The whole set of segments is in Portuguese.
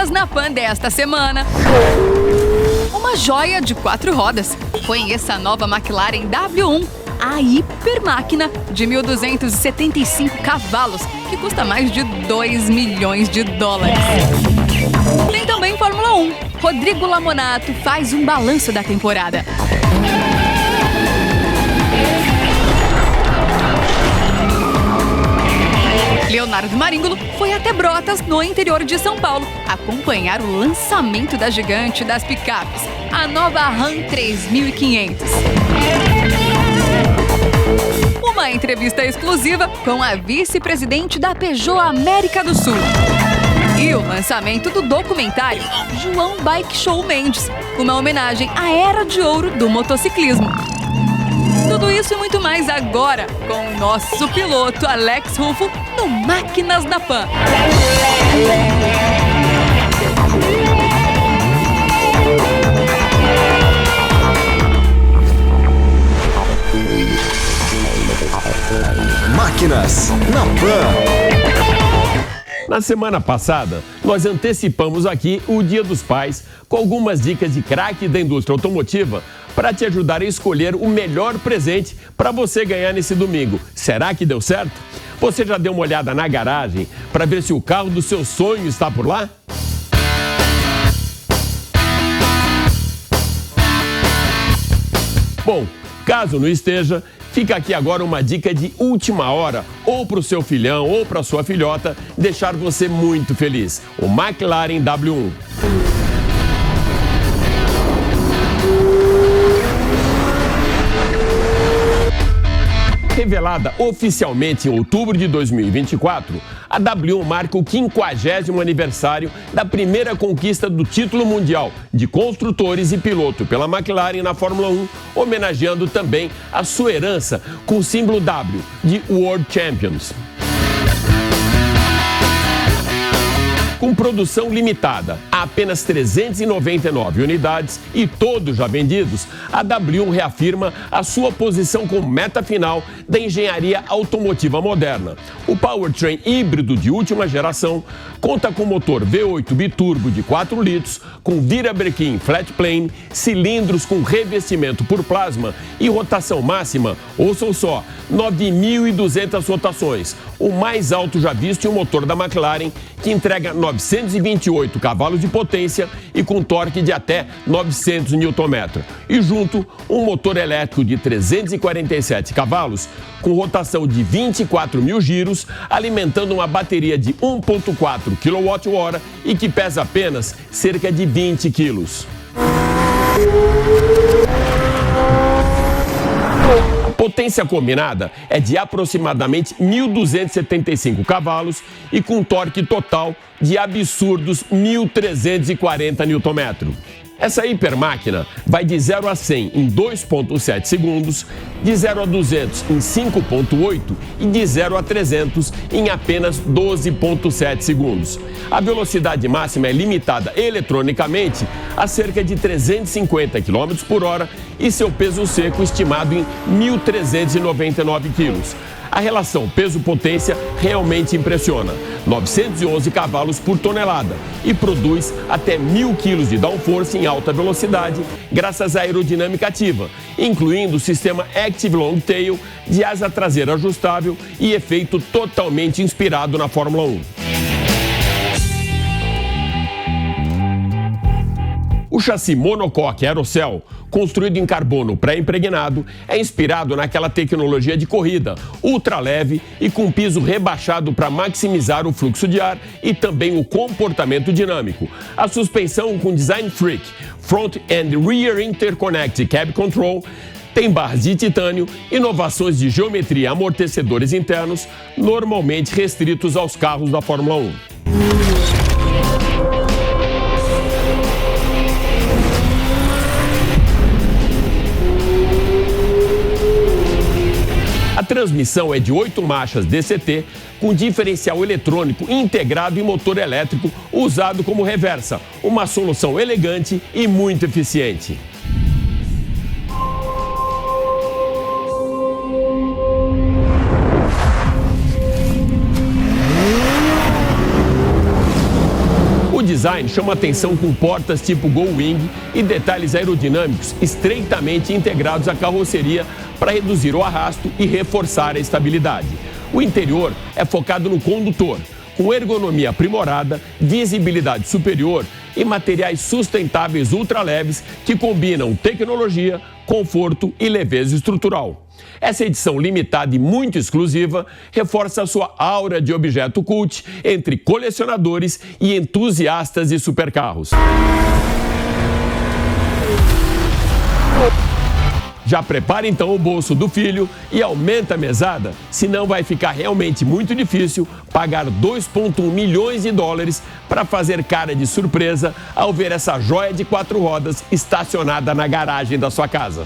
Máquinas na Pan desta semana. Uma joia de 4 rodas. Conheça a nova McLaren W1, a hipermáquina de 1.275 cavalos, que custa mais de 2 milhões de dólares. Tem também Fórmula 1. Rodrigo Lamonato faz um balanço da temporada. Leonardo Maringulo foi até Brotas, no interior de São Paulo, acompanhar o lançamento da gigante das picapes, a nova Ram 3500. Uma entrevista exclusiva com a vice-presidente da Peugeot América do Sul. E o lançamento do documentário João Bike Show Mendes, uma homenagem à era de ouro do motociclismo. Tudo isso e muito mais agora com o nosso piloto Alex Rufo no Máquinas da Pan. Máquinas na Pan. Na semana passada, nós antecipamos aqui o Dia dos Pais com algumas dicas de craque da indústria automotiva para te ajudar a escolher o melhor presente para você ganhar nesse domingo. Será que deu certo? Você já deu uma olhada na garagem para ver se o carro do seu sonho está por lá? Bom, caso não esteja, fica aqui agora uma dica de última hora, ou para o seu filhão ou para a sua filhota, deixar você muito feliz. O McLaren W1. Revelada oficialmente em outubro de 2024, a W1 marca o 50º aniversário da primeira conquista do título mundial de construtores e piloto pela McLaren na Fórmula 1, homenageando também a sua herança com o símbolo W de World Champions. Com produção limitada a apenas 399 unidades e todos já vendidos, a W1 reafirma a sua posição como meta final da engenharia automotiva moderna. O powertrain híbrido de última geração conta com motor V8 biturbo de 4 litros, com virabrequim flat plane, cilindros com revestimento por plasma e rotação máxima, ouçam só, 9.200 rotações, o mais alto já visto em um motor da McLaren, que entrega 928 cavalos de potência e com torque de até 900 Nm. E junto, um motor elétrico de 347 cavalos, com rotação de 24.000 giros, alimentando uma bateria de 1,4 kWh e que pesa apenas cerca de 20 quilos. Potência combinada é de aproximadamente 1.275 cavalos e com torque total de absurdos 1.340 Nm. Essa hipermáquina vai de 0 a 100 em 2,7 segundos, de 0 a 200 em 5,8 e de 0 a 300 em apenas 12,7 segundos. A velocidade máxima é limitada eletronicamente a cerca de 350 km por hora e seu peso seco estimado em 1.399 quilos. A relação peso-potência realmente impressiona, 911 cavalos por tonelada, e produz até 1.000 quilos de downforce em alta velocidade, graças à aerodinâmica ativa, incluindo o sistema Active Long Tail de asa traseira ajustável e efeito totalmente inspirado na Fórmula 1. O chassi monocoque Aerocell, construído em carbono pré-impregnado, é inspirado naquela tecnologia de corrida, ultraleve e com piso rebaixado para maximizar o fluxo de ar e também o comportamento dinâmico. A suspensão com design freak, front and rear interconnect cab control, tem barras de titânio, inovações de geometria e amortecedores internos, normalmente restritos aos carros da Fórmula 1. A transmissão é de 8 marchas DCT, com diferencial eletrônico integrado e motor elétrico usado como reversa, uma solução elegante e muito eficiente. O design chama atenção com portas tipo Gullwing e detalhes aerodinâmicos estreitamente integrados à carroceria para reduzir o arrasto e reforçar a estabilidade. O interior é focado no condutor, com ergonomia aprimorada, visibilidade superior e materiais sustentáveis ultraleves que combinam tecnologia, conforto e leveza estrutural. Essa edição limitada e muito exclusiva reforça a sua aura de objeto cult entre colecionadores e entusiastas de supercarros. Já prepara então o bolso do filho e aumenta a mesada, senão vai ficar realmente muito difícil pagar 2,1 milhões de dólares para fazer cara de surpresa ao ver essa joia de 4 rodas estacionada na garagem da sua casa.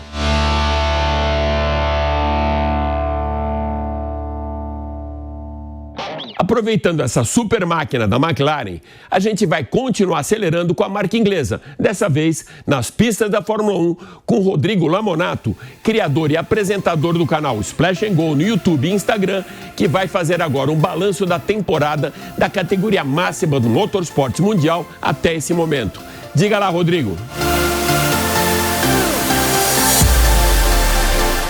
Aproveitando essa super máquina da McLaren, a gente vai continuar acelerando com a marca inglesa, dessa vez nas pistas da Fórmula 1, com Rodrigo Lamonato, criador e apresentador do canal Splash & Go no YouTube e Instagram, que vai fazer agora um balanço da temporada da categoria máxima do motorsport mundial até esse momento. Diga lá, Rodrigo.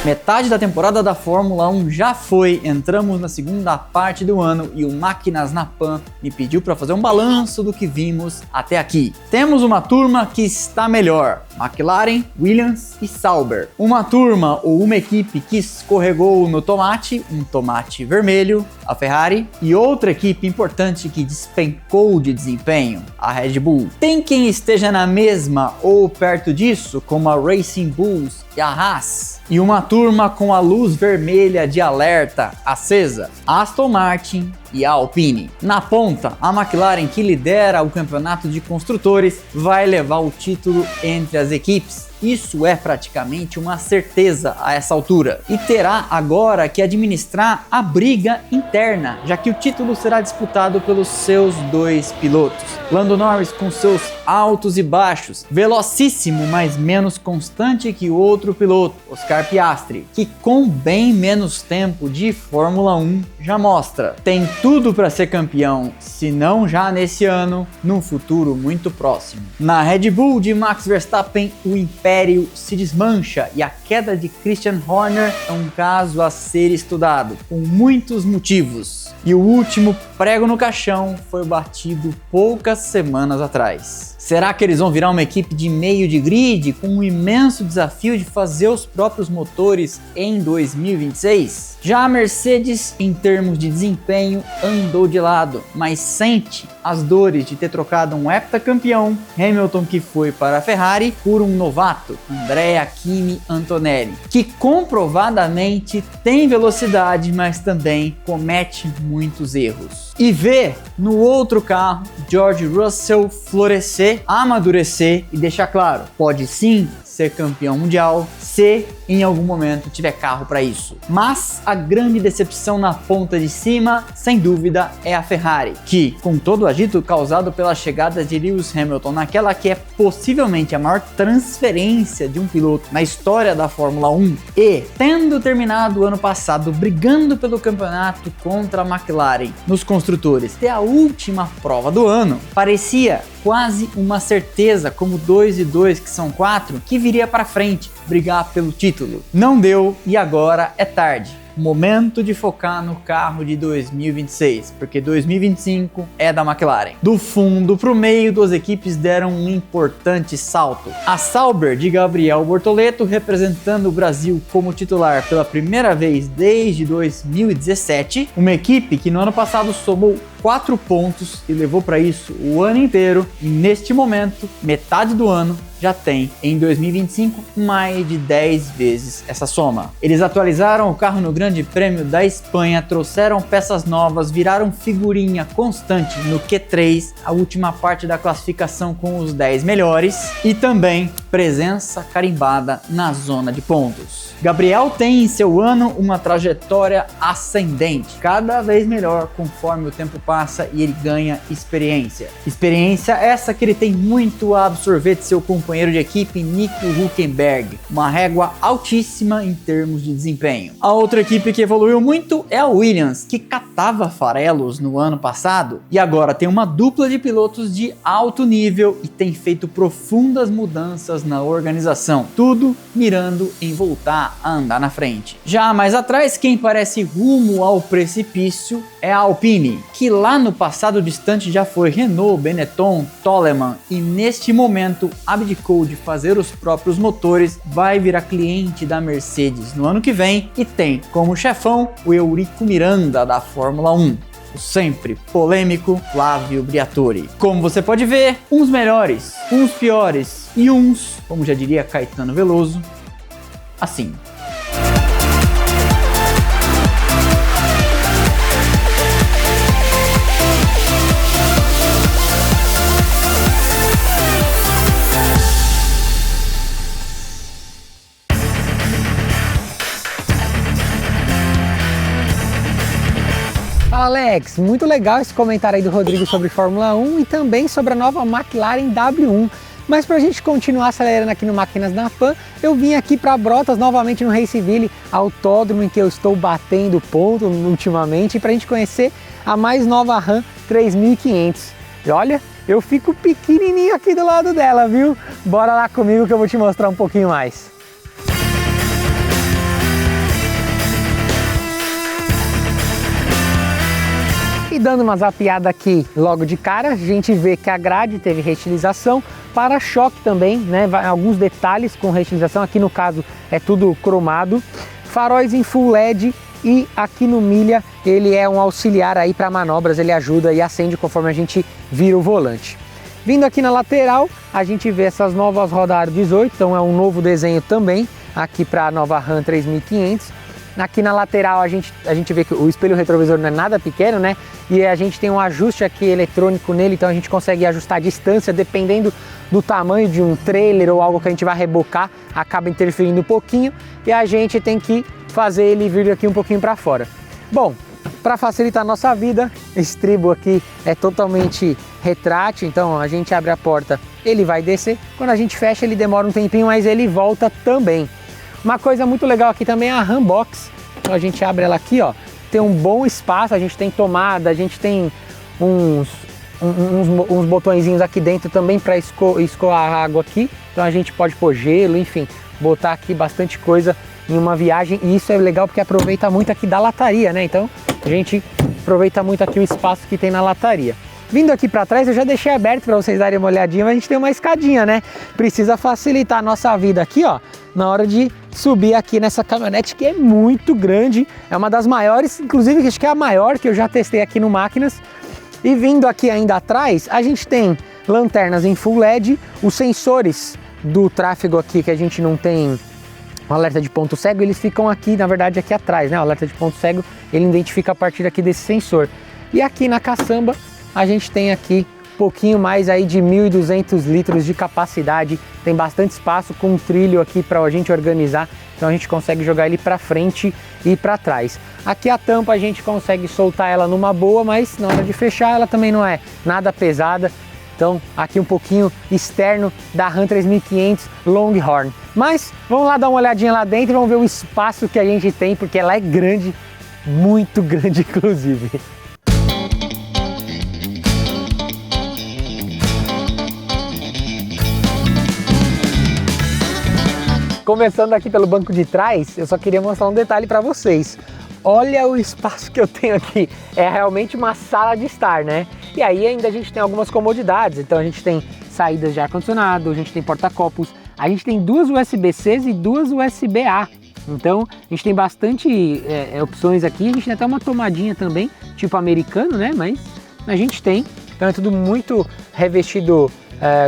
Metade da temporada da Fórmula 1 já foi, entramos na segunda parte do ano e o Máquinas na Pan me pediu para fazer um balanço do que vimos até aqui. Temos uma turma que está melhor, McLaren, Williams e Sauber. Uma turma ou uma equipe que escorregou no tomate, um tomate vermelho, a Ferrari, e outra equipe importante que despencou de desempenho, a Red Bull. Tem quem esteja na mesma ou perto disso, como a Racing Bulls e a Haas. E uma turma com a luz vermelha de alerta acesa, Aston Martin e a Alpine. Na ponta, a McLaren, que lidera o campeonato de construtores, vai levar o título entre as equipes. Isso é praticamente uma certeza a essa altura. E terá agora que administrar a briga interna, já que o título será disputado pelos seus dois pilotos. Lando Norris com seus altos e baixos, velocíssimo, mas menos constante que o outro piloto, Oscar Piastri, que com bem menos tempo de Fórmula 1 já mostra. Tem tudo para ser campeão, se não já nesse ano, num futuro muito próximo. Na Red Bull de Max Verstappen, o império se desmancha e a queda de Christian Horner é um caso a ser estudado, com muitos motivos. E o último prego no caixão foi batido poucas semanas atrás. Será que eles vão virar uma equipe de meio de grid com um imenso desafio de fazer os próprios motores em 2026? Já a Mercedes, em termos de desempenho, andou de lado, mas sente as dores de ter trocado um heptacampeão, Hamilton, que foi para a Ferrari, por um novato, Andrea Kimi Antonelli, que comprovadamente tem velocidade, mas também comete muitos erros. E vê no outro carro George Russell florescer, amadurecer e deixar claro, pode sim ser campeão mundial se em algum momento tiver carro para isso. Mas a grande decepção na ponta de cima, sem dúvida, é a Ferrari, que, com todo o agito causado pela chegada de Lewis Hamilton naquela que é possivelmente a maior transferência de um piloto na história da Fórmula 1 e tendo terminado o ano passado brigando pelo campeonato contra a McLaren nos construtores até a última prova do ano, parecia quase uma certeza, como 2 e 2 que são 4, que viria para frente brigar pelo título. Não deu e agora é tarde. Momento de focar no carro de 2026, porque 2025 é da McLaren. Do fundo para o meio, duas equipes deram um importante salto. A Sauber de Gabriel Bortoleto, representando o Brasil como titular pela primeira vez desde 2017, uma equipe que no ano passado somou 4 pontos e levou para isso o ano inteiro, e neste momento, metade do ano, já tem em 2025 mais de 10 vezes essa soma. Eles atualizaram o carro no Grande Prêmio da Espanha, trouxeram peças novas, viraram figurinha constante no Q3, a última parte da classificação com os 10 melhores, e também presença carimbada na zona de pontos. Gabriel tem em seu ano uma trajetória ascendente, cada vez melhor conforme o tempo passa e ele ganha experiência. Experiência essa que ele tem muito a absorver de seu companheiro de equipe, Nico Hülkenberg, uma régua altíssima em termos de desempenho. A outra equipe que evoluiu muito é a Williams, que catava farelos no ano passado e agora tem uma dupla de pilotos de alto nível e tem feito profundas mudanças na organização, tudo mirando em voltar a andar na frente. Já mais atrás, quem parece rumo ao precipício é a Alpine, que lá no passado distante já foi Renault, Benetton, Toleman e neste momento abdicou de fazer os próprios motores, vai virar cliente da Mercedes no ano que vem e tem como chefão o Eurico Miranda da Fórmula 1. O sempre polêmico Flavio Briatore. Como você pode ver, uns melhores, uns piores e uns, como já diria Caetano Veloso, assim. Alex, muito legal esse comentário aí do Rodrigo sobre Fórmula 1 e também sobre a nova McLaren W1. Mas para a gente continuar acelerando aqui no Máquinas na Pan, eu vim aqui para Brotas novamente no Raceville, autódromo em que eu estou batendo ponto ultimamente, para a gente conhecer a mais nova Ram 3500. E olha, eu fico pequenininho aqui do lado dela, viu? Bora lá comigo que eu vou te mostrar um pouquinho mais. E dando uma zapiada aqui logo de cara, a gente vê que a grade teve reutilização, para-choque também, né? Alguns detalhes com reutilização, aqui no caso é tudo cromado, faróis em full LED e aqui no milha ele é um auxiliar aí para manobras, ele ajuda e acende conforme a gente vira o volante. Vindo aqui na lateral, a gente vê essas novas rodas aro 18, então é um novo desenho também aqui para a nova Ram 3500. Aqui na lateral a gente vê que o espelho retrovisor não é nada pequeno, né? E a gente tem um ajuste aqui eletrônico nele, então a gente consegue ajustar a distância dependendo do tamanho de um trailer ou algo que a gente vai rebocar, acaba interferindo um pouquinho e a gente tem que fazer ele vir aqui um pouquinho para fora. Bom, para facilitar a nossa vida, o estribo aqui é totalmente retrátil, então a gente abre a porta, ele vai descer, quando a gente fecha ele demora um tempinho, mas ele volta também. Uma coisa muito legal aqui também é a Ram Box. Então a gente abre ela aqui, ó, tem um bom espaço, a gente tem tomada, a gente tem uns botõezinhos aqui dentro também para escoar a água aqui. Então a gente pode pôr gelo, enfim, botar aqui bastante coisa em uma viagem. E isso é legal porque aproveita muito aqui da lataria, né? Então a gente aproveita muito aqui o espaço que tem na lataria. Vindo aqui para trás, eu já deixei aberto para vocês darem uma olhadinha, mas a gente tem uma escadinha, né? Precisa facilitar a nossa vida aqui, ó, na hora de subir aqui nessa caminhonete que é muito grande, é uma das maiores, inclusive acho que é a maior que eu já testei aqui no Máquinas. E vindo aqui ainda atrás, a gente tem lanternas em full LED, os sensores do tráfego aqui que a gente não tem o alerta de ponto cego, eles ficam aqui, na verdade aqui atrás, né? O alerta de ponto cego, ele identifica a partir aqui desse sensor. E aqui na caçamba, a gente tem aqui um pouquinho mais aí de 1.200 litros de capacidade, tem bastante espaço com um trilho aqui para a gente organizar, então a gente consegue jogar ele para frente e para trás. Aqui a tampa a gente consegue soltar ela numa boa, mas na hora de fechar ela também não é nada pesada. Então aqui um pouquinho externo da Ram 3500 Longhorn. Mas vamos lá dar uma olhadinha lá dentro e vamos ver o espaço que a gente tem, porque ela é grande, muito grande inclusive. Começando aqui pelo banco de trás, eu só queria mostrar um detalhe para vocês. Olha o espaço que eu tenho aqui, é realmente uma sala de estar, né? E aí ainda a gente tem algumas comodidades, então a gente tem saídas de ar-condicionado, a gente tem porta-copos, a gente tem duas USB-Cs e duas USB-A. Então a gente tem bastante opções aqui, a gente tem até uma tomadinha também, tipo americano, né? Mas a gente tem, então é tudo muito revestido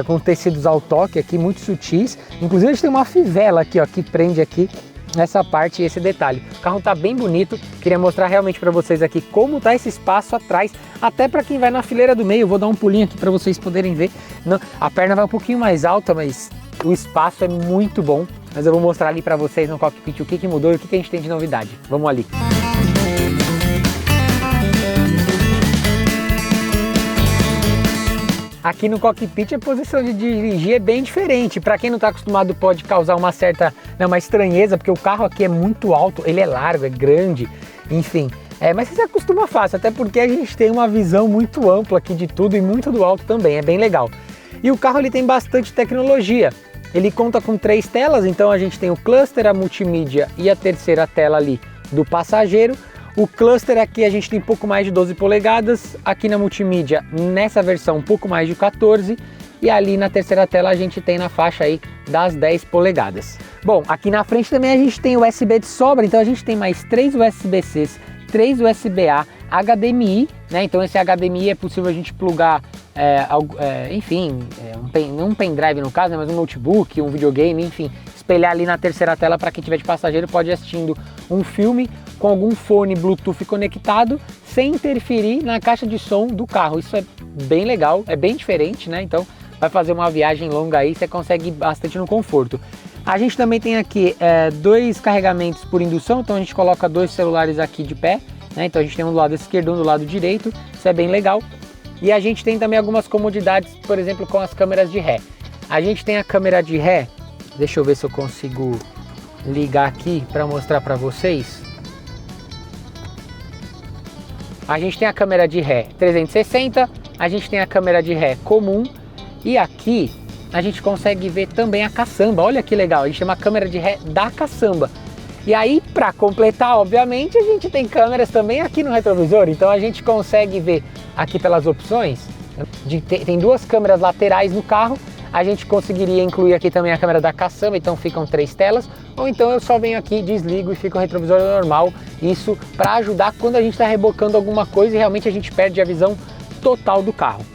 com tecidos ao toque aqui, muito sutis. Inclusive a gente tem uma fivela aqui, ó, que prende aqui nessa parte, esse detalhe. O carro tá bem bonito, queria mostrar realmente para vocês aqui como tá esse espaço atrás, até para quem vai na fileira do meio. Eu vou dar um pulinho aqui para vocês poderem ver. Não, a perna vai um pouquinho mais alta, mas o espaço é muito bom, mas eu vou mostrar ali para vocês no cockpit o que mudou e o que a gente tem de novidade. Vamos ali. Aqui no cockpit a posição de dirigir é bem diferente. Para quem não está acostumado pode causar uma certa uma estranheza, porque o carro aqui é muito alto, ele é largo, é grande, enfim. Mas você se acostuma fácil, até porque a gente tem uma visão muito ampla aqui de tudo e muito do alto também, é bem legal. E o carro ele tem bastante tecnologia. Ele conta com 3 telas, então a gente tem o cluster, a multimídia e a terceira tela ali do passageiro. O cluster aqui a gente tem um pouco mais de 12 polegadas, aqui na multimídia, nessa versão, um pouco mais de 14, e ali na terceira tela a gente tem na faixa aí das 10 polegadas. Bom, aqui na frente também a gente tem USB de sobra, então a gente tem mais 3 USB-Cs, 3 USB-A, HDMI, né? Então esse HDMI é possível a gente plugar, um pendrive no caso, né? Mas um notebook, um videogame, enfim, espelhar ali na terceira tela para quem tiver de passageiro pode ir assistindo um filme com algum fone Bluetooth conectado sem interferir na caixa de som do carro. Isso é bem legal, é bem diferente, né? Então vai fazer uma viagem longa aí, você consegue bastante no conforto. A gente também tem aqui 2 carregamentos por indução, então a gente coloca 2 celulares aqui de pé, né? Então a gente tem um do lado esquerdo e um do lado direito, isso é bem legal. E a gente tem também algumas comodidades, por exemplo, com as câmeras de ré. A gente tem a câmera de ré, deixa eu ver se eu consigo ligar aqui para mostrar para vocês. A gente tem a câmera de ré 360, a gente tem a câmera de ré comum e aqui a gente consegue ver também a caçamba. Olha que legal, a gente tem uma câmera de ré da caçamba. E aí, para completar, obviamente, a gente tem câmeras também aqui no retrovisor, então a gente consegue ver aqui pelas opções, tem 2 câmeras laterais no carro, a gente conseguiria incluir aqui também a câmera da caçamba, então ficam 3 telas, ou então eu só venho aqui, desligo e fica o retrovisor normal, isso para ajudar quando a gente está rebocando alguma coisa e realmente a gente perde a visão total do carro.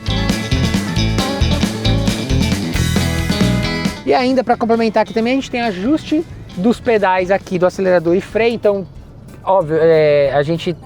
E ainda para complementar aqui também a gente tem ajuste dos pedais aqui do acelerador e freio, então óbvio,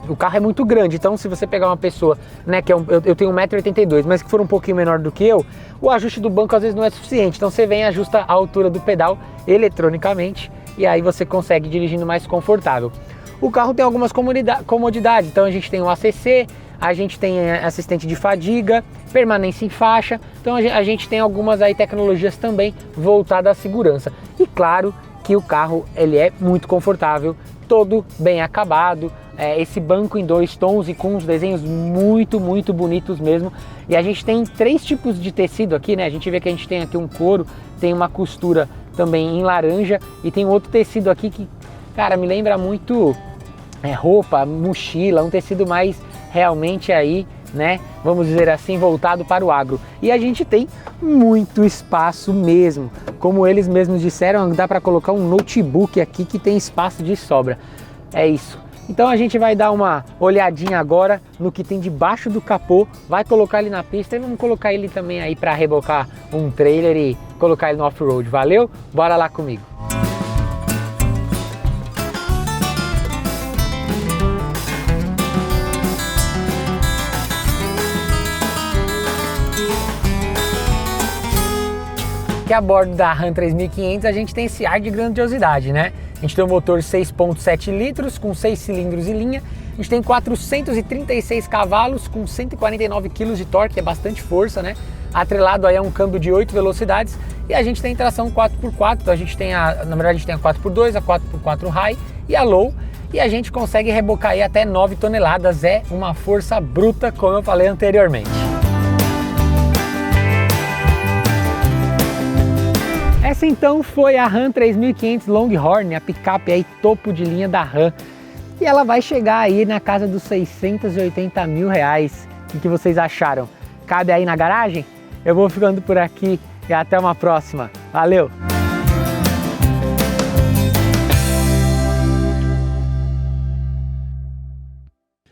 o carro é muito grande, então se você pegar uma pessoa, né, que eu tenho 1,82 m, mas que for um pouquinho menor do que eu, o ajuste do banco às vezes não é suficiente, então você vem e ajusta a altura do pedal eletronicamente e aí você consegue dirigindo mais confortável. O carro tem algumas comodidades, então a gente tem o ACC, a gente tem assistente de fadiga, permanência em faixa, então a gente tem algumas aí tecnologias também voltadas à segurança. E claro que o carro ele é muito confortável, todo bem acabado, esse banco em 2 tons e com uns desenhos muito bonitos mesmo. E a gente tem 3 tipos de tecido aqui, né? A gente vê que a gente tem aqui um couro, tem uma costura também em laranja e tem outro tecido aqui que, cara, me lembra muito roupa, mochila, um tecido mais realmente aí, né, vamos dizer assim, voltado para o agro. E a gente tem muito espaço mesmo, como eles mesmos disseram, dá para colocar um notebook aqui que tem espaço de sobra. É isso. Então a gente vai dar uma olhadinha agora no que tem debaixo do capô, vai colocar ele na pista e vamos colocar ele também aí para rebocar um trailer e colocar ele no off-road. Valeu? Bora lá comigo. Que a bordo da Ram 3500 a gente tem esse ar de grandiosidade, né? A gente tem um motor 6.7 litros com 6 cilindros em linha, a gente tem 436 cavalos com 149 kg de torque, que é bastante força, né? Atrelado aí a um câmbio de 8 velocidades e a gente tem tração 4x4, então a gente tem na verdade a gente tem a 4x2, a 4x4 High e a Low e a gente consegue rebocar aí até 9 toneladas, é uma força bruta, como eu falei anteriormente. Essa então foi a Ram 3500 Longhorn, a picape aí topo de linha da Ram. E ela vai chegar aí na casa dos 680 mil reais. O que vocês acharam? Cabe aí na garagem? Eu vou ficando por aqui e até uma próxima. Valeu!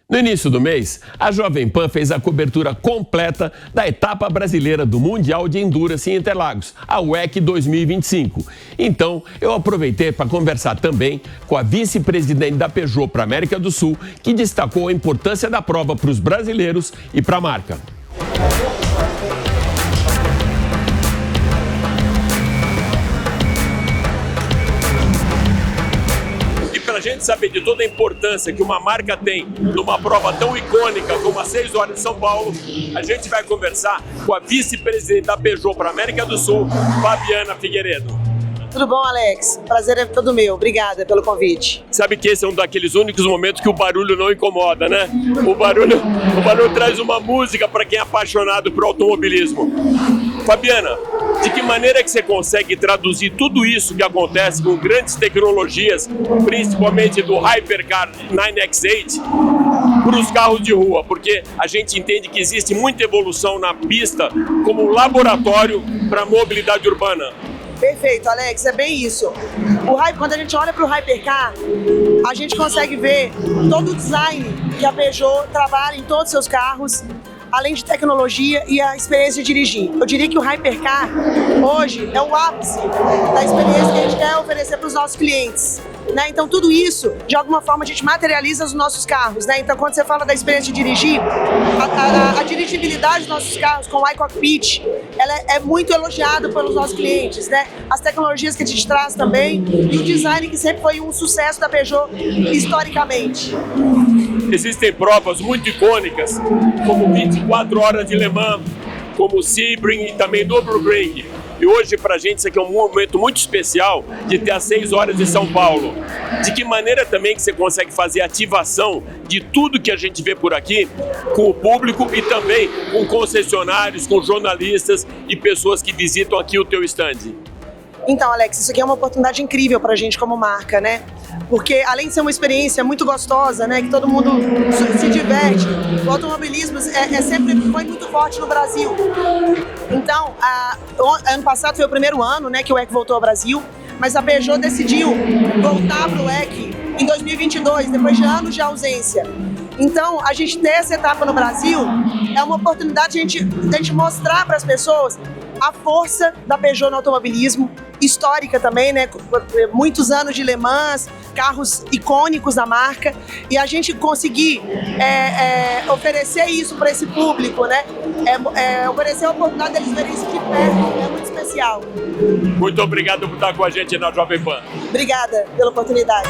No início do mês, a Jovem Pan fez a cobertura completa da etapa brasileira do Mundial de Endurance em Interlagos, a WEC 2025. Então, eu aproveitei para conversar também com a vice-presidente da Peugeot para a América do Sul, que destacou a importância da prova para os brasileiros e para a marca. gente saber de toda a importância que uma marca tem numa prova tão icônica como as 6 horas de São Paulo, a gente vai conversar com a vice-presidente da Peugeot para a América do Sul, Fabiana Figueiredo. Tudo bom, Alex? Prazer é todo meu. Obrigada pelo convite. Sabe que esse é um daqueles únicos momentos que o barulho não incomoda, né? O barulho traz uma música para quem é apaixonado por automobilismo. Fabiana, de que maneira que você consegue traduzir tudo isso que acontece com grandes tecnologias, principalmente do Hypercar 9X8, para os carros de rua? Porque a gente entende que existe muita evolução na pista como um laboratório para a mobilidade urbana. Perfeito, Alex, é bem isso. Quando a gente olha para o Hypercar, a gente consegue ver todo o design que a Peugeot trabalha em todos os seus carros, além de tecnologia e a experiência de dirigir. Eu diria que o Hypercar, hoje, é o ápice da experiência que a gente quer oferecer para os nossos clientes. Né? Então, tudo isso, de alguma forma, a gente materializa nos nossos carros. Né? Então, quando você fala da experiência de dirigir, a dirigibilidade dos nossos carros com o iCockpit, ela é muito elogiada pelos nossos clientes. Né? As tecnologias que a gente traz também e o design que sempre foi um sucesso da Peugeot historicamente. Existem provas muito icônicas, como 24 horas de Le Mans, como o Sebring e também Nürburgring. E hoje, pra gente, isso aqui é um momento muito especial de ter as 6 horas de São Paulo. De que maneira também que você consegue fazer ativação de tudo que a gente vê por aqui com o público e também com concessionários, com jornalistas e pessoas que visitam aqui o teu stand? Então, Alex, isso aqui é uma oportunidade incrível pra gente como marca, né? Porque além de ser uma experiência muito gostosa, né, que todo mundo se diverte, o automobilismo sempre foi muito forte no Brasil. Então, ano passado foi o primeiro ano, né, que o WEC voltou ao Brasil, mas a Peugeot decidiu voltar para o WEC em 2022, depois de anos de ausência. Então, a gente ter essa etapa no Brasil é uma oportunidade de a gente mostrar para as pessoas a força da Peugeot no automobilismo, histórica também, né? Muitos anos de Le Mans, carros icônicos da marca, e a gente conseguir oferecer isso para esse público, né? Oferecer a oportunidade deles verem isso de perto, é muito especial. Muito obrigado por estar com a gente na Jovem Pan. Obrigada pela oportunidade.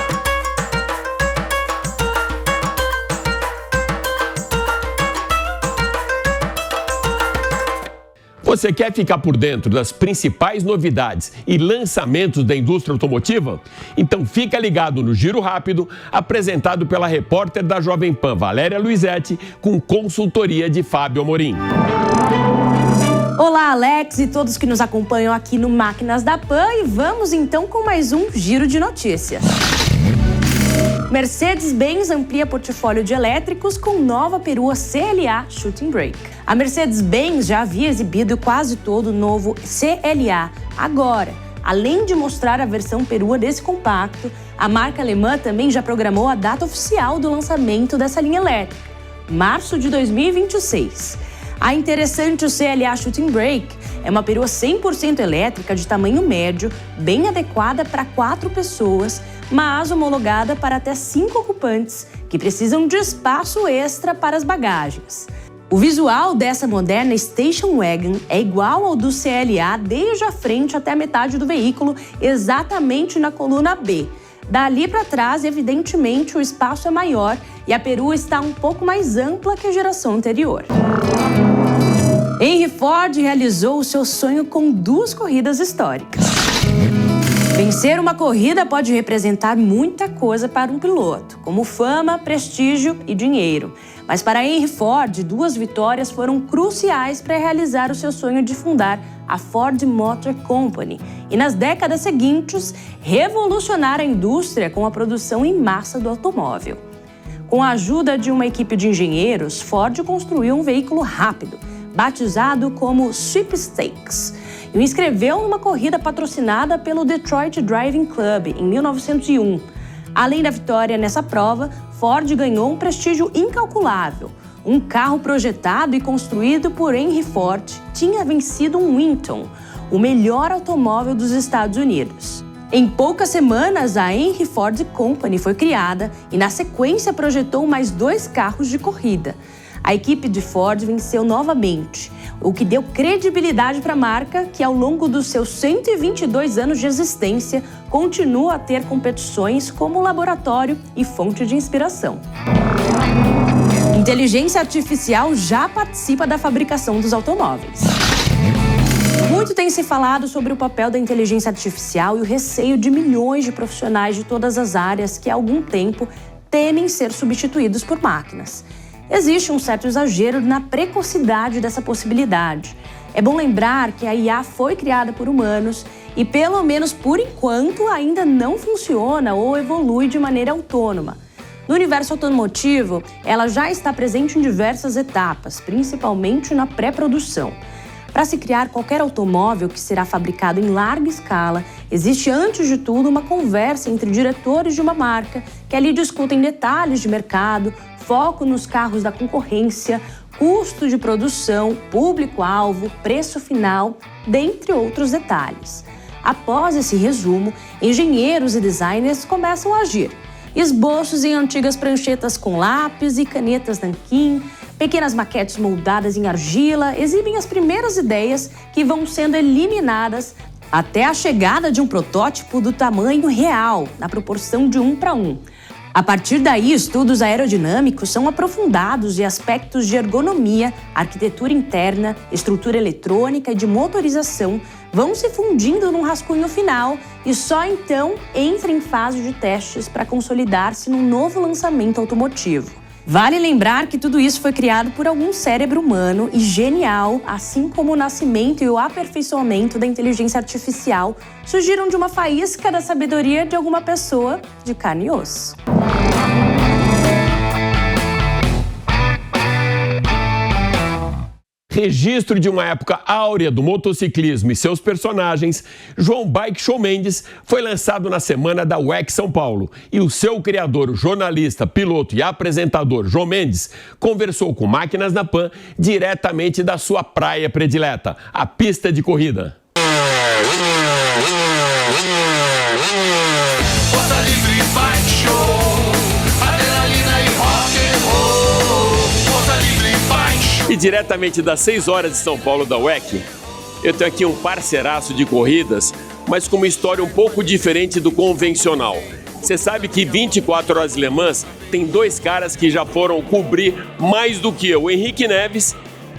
Você quer ficar por dentro das principais novidades e lançamentos da indústria automotiva? Então fica ligado no Giro Rápido, apresentado pela repórter da Jovem Pan, Valéria Luizetti, com consultoria de Fábio Amorim. Olá, Alex e todos que nos acompanham aqui no Máquinas da Pan, e vamos então com mais um Giro de Notícias. Mercedes-Benz amplia portfólio de elétricos com nova perua CLA Shooting Brake. A Mercedes-Benz já havia exibido quase todo o novo CLA. Agora, além de mostrar a versão perua desse compacto, a marca alemã também já programou a data oficial do lançamento dessa linha elétrica, março de 2026. A interessante, o CLA Shooting Brake é uma perua 100% elétrica de tamanho médio, bem adequada para 4 pessoas, mas homologada para até 5 ocupantes, que precisam de espaço extra para as bagagens. O visual dessa moderna Station Wagon é igual ao do CLA desde a frente até a metade do veículo, exatamente na coluna B. Dali para trás, evidentemente, o espaço é maior e a perua está um pouco mais ampla que a geração anterior. Henry Ford realizou o seu sonho com 2 corridas históricas. Vencer uma corrida pode representar muita coisa para um piloto, como fama, prestígio e dinheiro. Mas para Henry Ford, 2 vitórias foram cruciais para realizar o seu sonho de fundar a Ford Motor Company e, nas décadas seguintes, revolucionar a indústria com a produção em massa do automóvel. Com a ajuda de uma equipe de engenheiros, Ford construiu um veículo rápido, batizado como Sweepstakes, e o inscreveu numa corrida patrocinada pelo Detroit Driving Club em 1901. Além da vitória nessa prova, Ford ganhou um prestígio incalculável. Um carro projetado e construído por Henry Ford tinha vencido um Winton, o melhor automóvel dos Estados Unidos. Em poucas semanas, a Henry Ford Company foi criada e, na sequência, projetou mais 2 carros de corrida. A equipe de Ford venceu novamente, o que deu credibilidade para a marca, que ao longo dos seus 122 anos de existência continua a ter competições como laboratório e fonte de inspiração. Inteligência artificial já participa da fabricação dos automóveis. Muito tem se falado sobre o papel da inteligência artificial e o receio de milhões de profissionais de todas as áreas que há algum tempo temem ser substituídos por máquinas. Existe um certo exagero na precocidade dessa possibilidade. É bom lembrar que a IA foi criada por humanos e, pelo menos por enquanto, ainda não funciona ou evolui de maneira autônoma. No universo automotivo, ela já está presente em diversas etapas, principalmente na pré-produção. Para se criar qualquer automóvel que será fabricado em larga escala, existe antes de tudo uma conversa entre diretores de uma marca que ali discutem detalhes de mercado, foco nos carros da concorrência, custo de produção, público-alvo, preço final, dentre outros detalhes. Após esse resumo, engenheiros e designers começam a agir. Esboços em antigas pranchetas com lápis e canetas nanquim, pequenas maquetes moldadas em argila exibem as primeiras ideias que vão sendo eliminadas até a chegada de um protótipo do tamanho real, na proporção de 1:1. A partir daí, estudos aerodinâmicos são aprofundados e aspectos de ergonomia, arquitetura interna, estrutura eletrônica e de motorização vão se fundindo num rascunho final e só então entra em fase de testes para consolidar-se num novo lançamento automotivo. Vale lembrar que tudo isso foi criado por algum cérebro humano e genial, assim como o nascimento e o aperfeiçoamento da inteligência artificial surgiram de uma faísca da sabedoria de alguma pessoa de carne e osso. Registro de uma época áurea do motociclismo e seus personagens, João Bike Show Mendes foi lançado na semana da WEC São Paulo. E o seu criador, o jornalista, piloto e apresentador João Mendes, conversou com Máquinas na Pan diretamente da sua praia predileta, a pista de corrida. E diretamente das 6 horas de São Paulo da WEC, eu tenho aqui um parceiraço de corridas, mas com uma história um pouco diferente do convencional. Você sabe que 24 Horas de Le Mans tem 2 caras que já foram cobrir mais do que eu, o Henrique Neves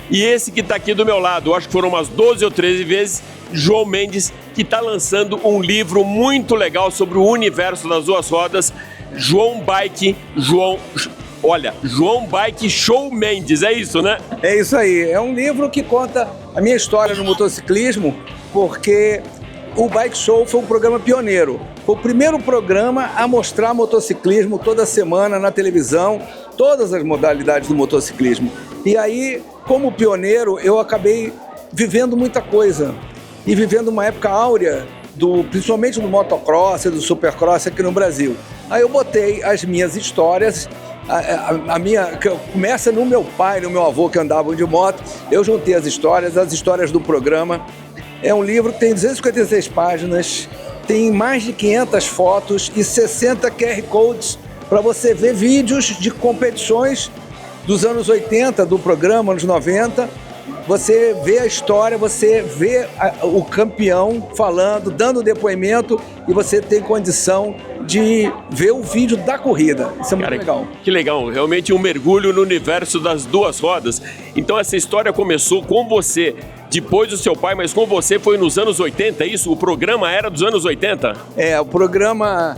e esse que está aqui do meu lado, eu acho que foram umas 12 ou 13 vezes, João Mendes, que está lançando um livro muito legal sobre o universo das duas rodas, João Bike Show Mendes, é isso, né? É isso aí, é um livro que conta a minha história no motociclismo, porque o Bike Show foi um programa pioneiro. Foi o primeiro programa a mostrar motociclismo toda semana na televisão, todas as modalidades do motociclismo. E aí, como pioneiro, eu acabei vivendo muita coisa. E vivendo uma época áurea, principalmente do motocross e do supercross aqui no Brasil. Aí eu botei as minhas histórias, que começa no meu pai, no meu avô que andavam de moto. Eu juntei as histórias do programa. É um livro que tem 256 páginas, tem mais de 500 fotos e 60 QR Codes para você ver vídeos de competições dos anos 80, do programa, anos 90. Você vê a história, você vê o campeão falando, dando depoimento e você tem condição de ver o vídeo da corrida. Isso é muito legal. Que legal, realmente um mergulho no universo das duas rodas. Então essa história começou com você, depois do seu pai, mas com você foi nos anos 80, é isso? O programa era dos anos 80? É, o programa...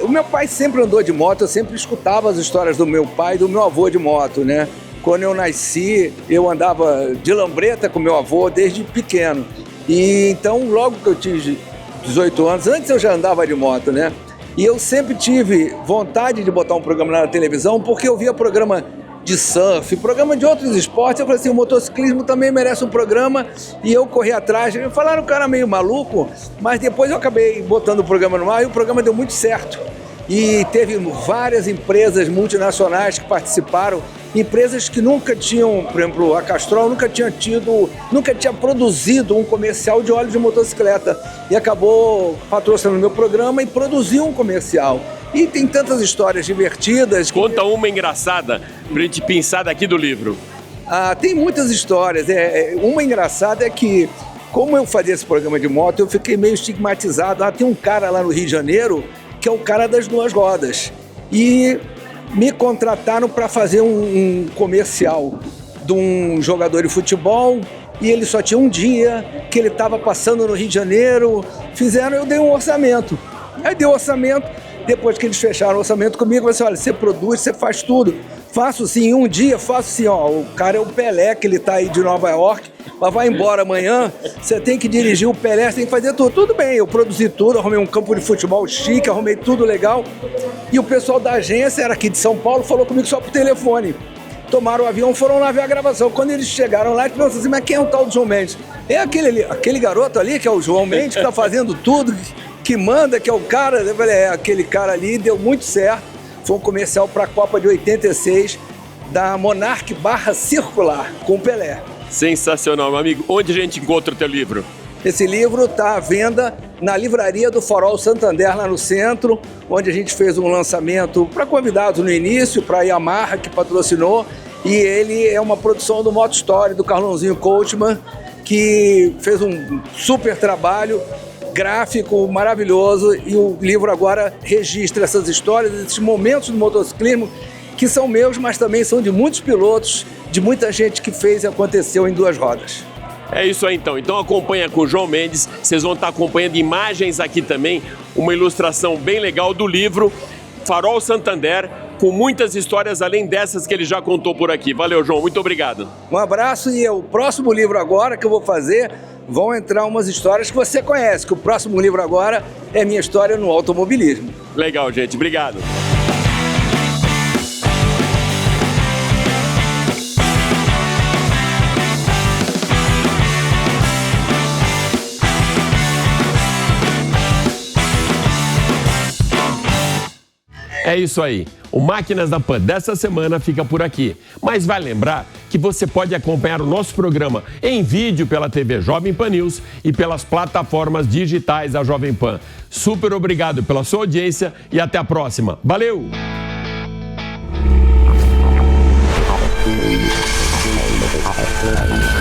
O meu pai sempre andou de moto, eu sempre escutava as histórias do meu pai e do meu avô de moto, né? Quando eu nasci, eu andava de lambreta com meu avô desde pequeno. E então, logo que eu tive 18 anos, antes eu já andava de moto, né? E eu sempre tive vontade de botar um programa na televisão, porque eu via programa de surf, programa de outros esportes. Eu falei assim, o motociclismo também merece um programa, e eu corri atrás. Me falaram que eu era meio maluco, mas depois eu acabei botando o programa no ar e o programa deu muito certo. E teve várias empresas multinacionais que participaram, empresas que nunca tinham, por exemplo, a Castrol nunca tinha produzido um comercial de óleo de motocicleta e acabou patrocinando meu programa e produziu um comercial. E tem tantas histórias divertidas. Conta uma engraçada pra gente pensar daqui do livro. Tem muitas histórias. Uma engraçada é que, como eu fazia esse programa de moto, eu fiquei meio estigmatizado. Tem um cara lá no Rio de Janeiro que é o cara das 2 rodas. E me contrataram para fazer um comercial de um jogador de futebol. E ele só tinha um dia que ele estava passando no Rio de Janeiro. Eu dei um orçamento. Aí dei o orçamento. Depois que eles fecharam o orçamento comigo, eu falei assim, olha, você produz, você faz tudo. Faço sim, um dia faço sim, o cara é o Pelé, que ele está aí de Nova York, mas vai embora amanhã, você tem que dirigir o Pelé, você tem que fazer tudo. Tudo bem, eu produzi tudo, arrumei um campo de futebol chique, arrumei tudo legal. E o pessoal da agência, era aqui de São Paulo, falou comigo só por telefone. Tomaram o avião, foram lá ver a gravação. Quando eles chegaram lá, eles pensaram assim, mas quem é o tal do João Mendes? É aquele garoto ali, que é o João Mendes, que está fazendo tudo, que manda, que é o cara. Eu falei, aquele cara ali, deu muito certo. Foi um comercial para a Copa de 86 da Monarch Barra Circular, com o Pelé. Sensacional, meu amigo. Onde a gente encontra o teu livro? Esse livro está à venda na livraria do Farol Santander, lá no centro, onde a gente fez um lançamento para convidados no início, para a Yamaha, que patrocinou, e ele é uma produção do Moto Story, do Carlãozinho Coachman, que fez um super trabalho gráfico maravilhoso, e o livro agora registra essas histórias, esses momentos do motociclismo que são meus, mas também são de muitos pilotos, de muita gente que fez e aconteceu em 2 rodas. É isso aí então. Então acompanha com o João Mendes, vocês vão estar acompanhando imagens aqui também, uma ilustração bem legal do livro Farol Santander, com muitas histórias além dessas que ele já contou por aqui. Valeu, João, muito obrigado. Um abraço, e o próximo livro agora que eu vou fazer, vão entrar umas histórias que você conhece, que o próximo livro agora é minha história no automobilismo. Legal, gente, obrigado. É isso aí. O Máquinas na Pan dessa semana fica por aqui. Mas vai lembrar que você pode acompanhar o nosso programa em vídeo pela TV Jovem Pan News e pelas plataformas digitais da Jovem Pan. Super obrigado pela sua audiência e até a próxima. Valeu!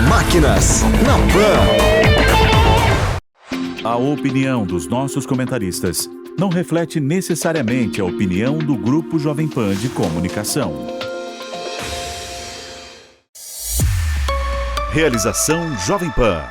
Máquinas na Pan. A opinião dos nossos comentaristas não reflete necessariamente a opinião do Grupo Jovem Pan de Comunicação. Realização Jovem Pan.